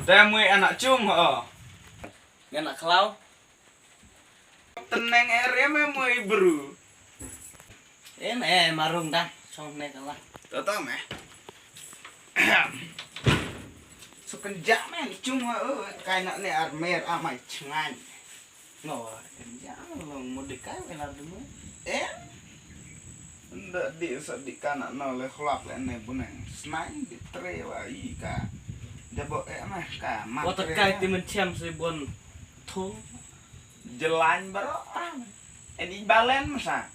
Demo anak cum Anak kelau. Teneng ere memo ibru. Marung dah. Somne kalah. Tahu meh. Sekejap men cuma kayak ni armer amai cengan. No, jangan mudik kau elar dulu. Ndak di kanak noleh kelak lene buneng. Snain di trewa ika. Debo meh ka. Watak kait di menciam sebon tung. Jelan baro. Ini balen masa.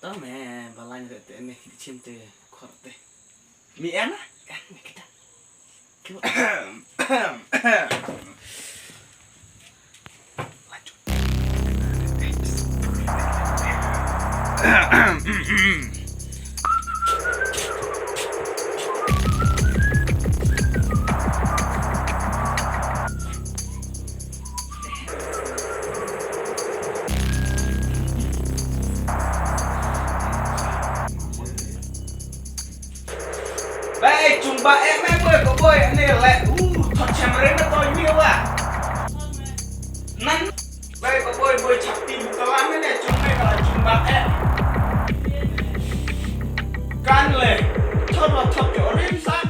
Tahu me balanya tete ini dicinte korte. Mi enak. Kita. Baik, cumba boy, kok boy ini le. Thot chamre na toy mi wa. Nan. Baik, kok boy chakti bukalan ne cumba kala cumba Kan le. Thot ke orin sa.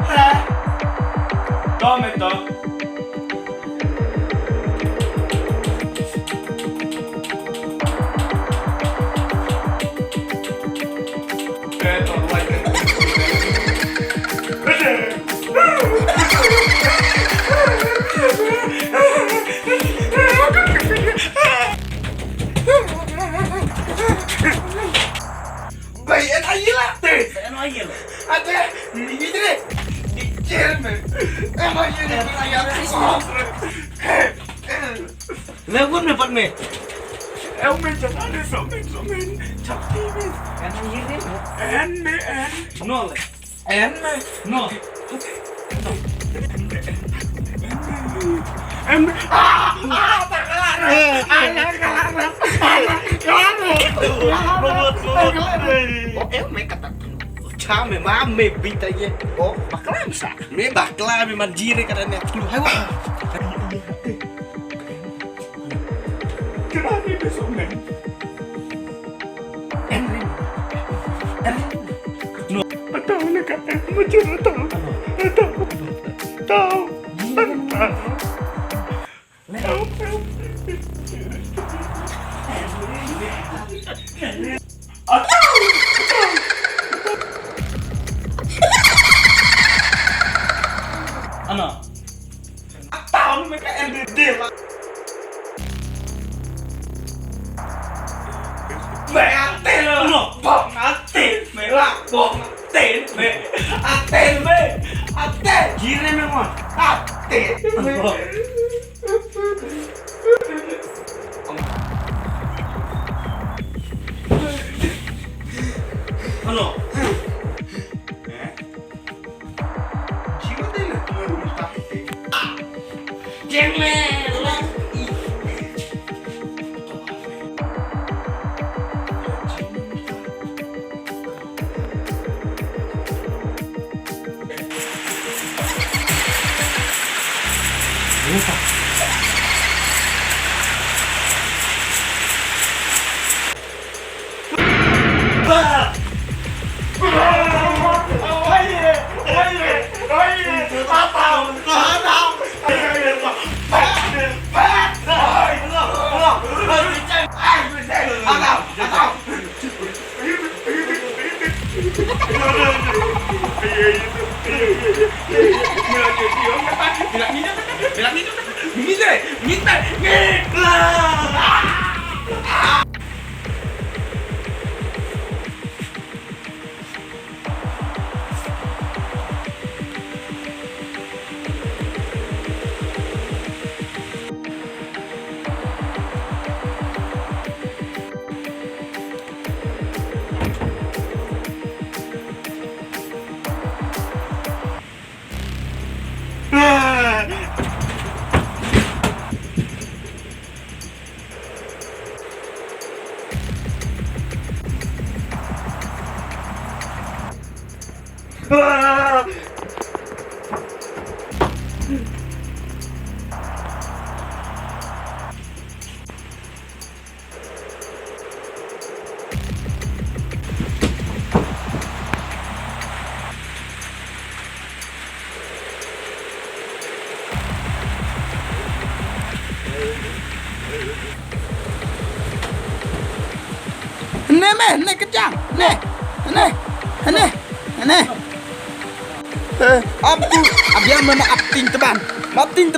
Ha. Tome to. Bayan aja lah teh. Bayan aja lah. Ada ini deh. Dikir me. Emang ini ayam kosong. Legun dapat me. Men jangan ada somen. Cakti me. Kan aja deh. En. Nol. En me. Nol. Tak kelar. Me kata. Chame mame bita ye. Oh, bakal bisa. Me bakla me manjire kadane. Hawa. Kenapa ini somen? No. Tahu nak macam tahu. Tahu. Ano? Tahu mereka NDD lah. Aten lo, bong aten, merah bong aten, aten, Jire me mo. aten. Ano? Siapa dia nak rumah sakit? Jengme. Bilang minum. Nih kejang, nih, abu, abang mana apting teban, mapting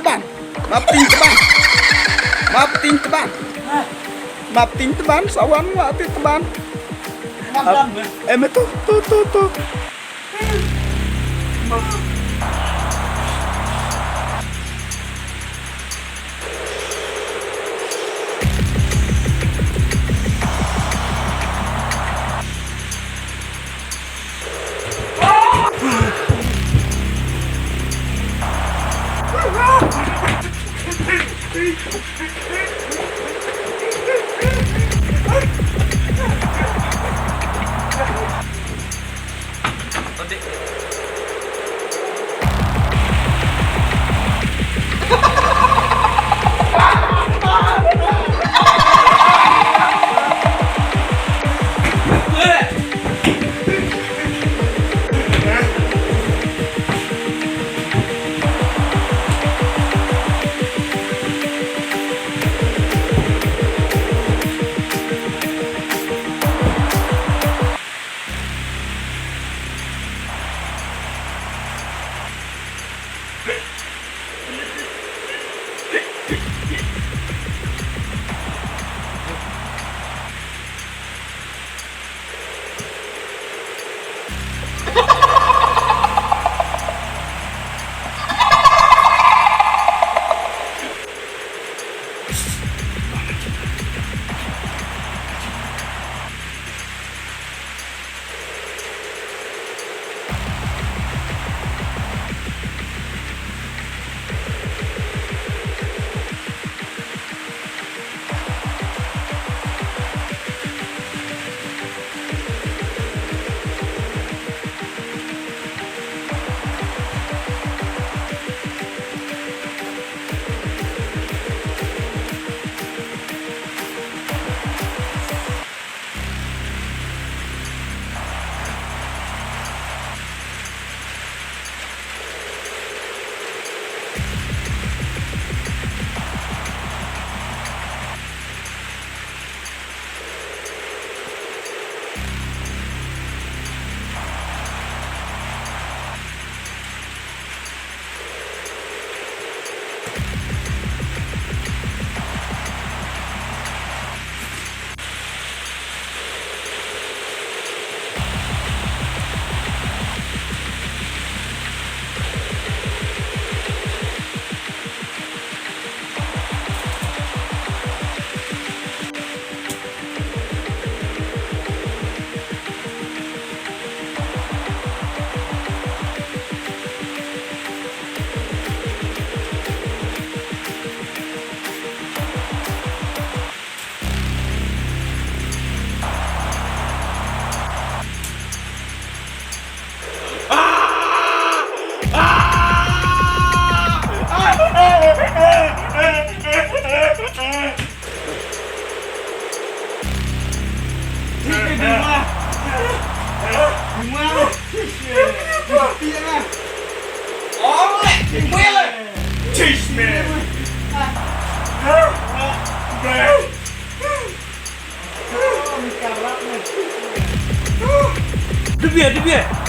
teban, sawan mapting teban, tuh.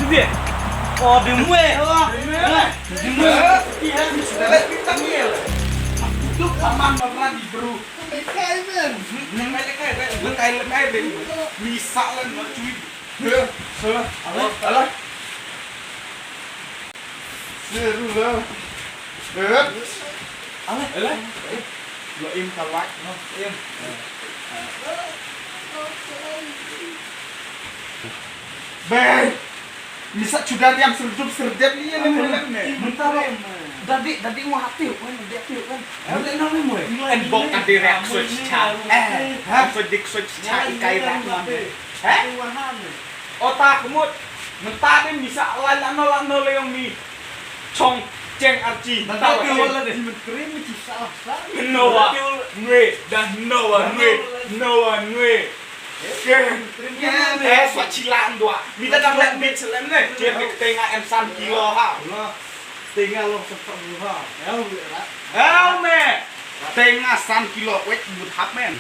Dia. Oh, demue. Demue. Iya, sudah lihat bintang ya. Itu aman pernah di bro. Kaimen. Nang kayak deh. Bisa lah nggak cuy. Alah. Seru lah. Alah. Lo im kalak, no. Im. Bang. Bisa sudah yang serjap nih yang nih. Bentar ya. Dadi mau hati kan, dia kan. Ada nama mo. Bok ka direct switch chat. Ha, switch chat kai rak. Otak mo. Mentade bisa lano yang mi chong ceng arci. Tapi wala deh menteri mesti salah. Noa nwe dah Noa nwe. Swachilan dua. Minta dapat bit selam ne. Dia tengah M3 kilo ha. Tinggal lo seperti ha. Me. Tengah 3 kilo wet but hap men.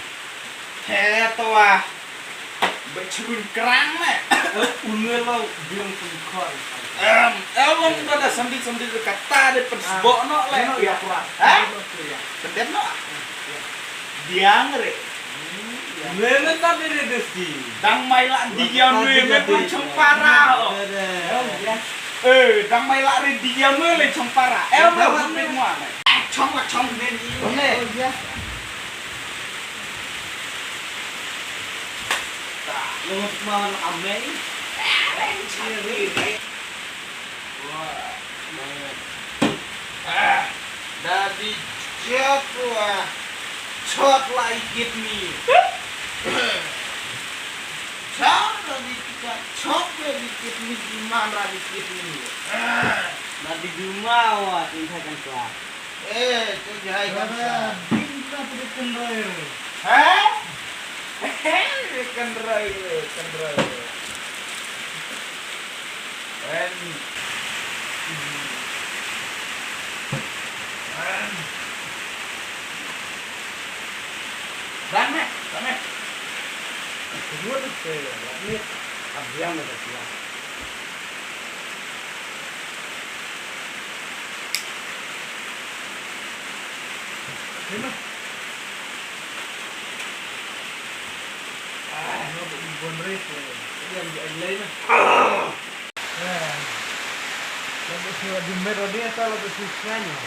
He toa. Becurun kerang me. Unel lo bilang pengkor. Long pada sambil kata de persbok no le. Ya kurang. Kedem no. Diangre. Nene tadi redesti. Dang mai lak dia nue me pun cempara. Dang mai lak dia nue le cempara. Me bupit mua. Chong ne ni. Lo mau ame. Dari chok lah ikit ni. Chok dikit ni gimana dikit ni. Nadi Jumawa tinggalkan kelas. Tu jahai kan. Pinta berikan roy. Kendrai. Dame. Kedua tu saya. Ini abiang ada kelas. Terima. Bukan repo. Yang lain. Kalau siwa di merah dia kalau kesusahannya.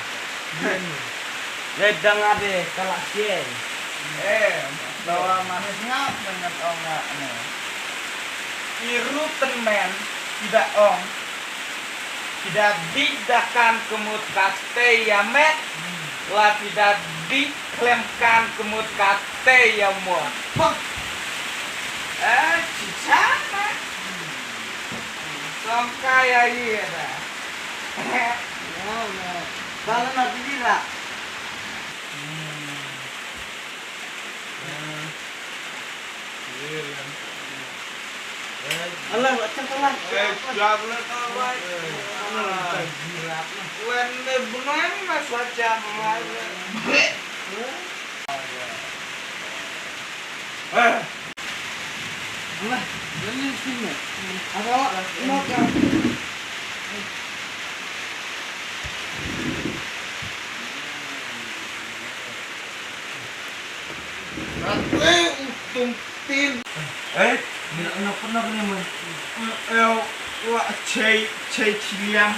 Redang ada kalak sien. Bawa manis ngap dengan ongak ni. Iru temen tidak ong. Tidak didakan kemut kaste ya met. Lah tidak diklemkan kemut kaste ya muat. Cicana. Songkaya iya dah. Kalau nanti tidak. Allah macam telah. Jabla tawai. Wen bungan mas wajah Allah, jangan sini. Ada awak mau kan? untung tin. Nak pernah ni man. Wah cai ciliang.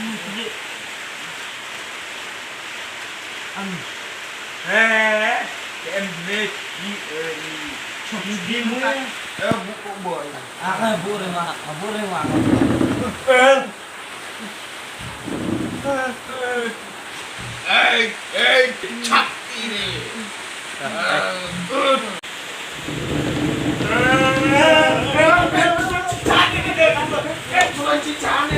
Emblet di muka. Buku boy. Boleh mak. Cap ini. Cicane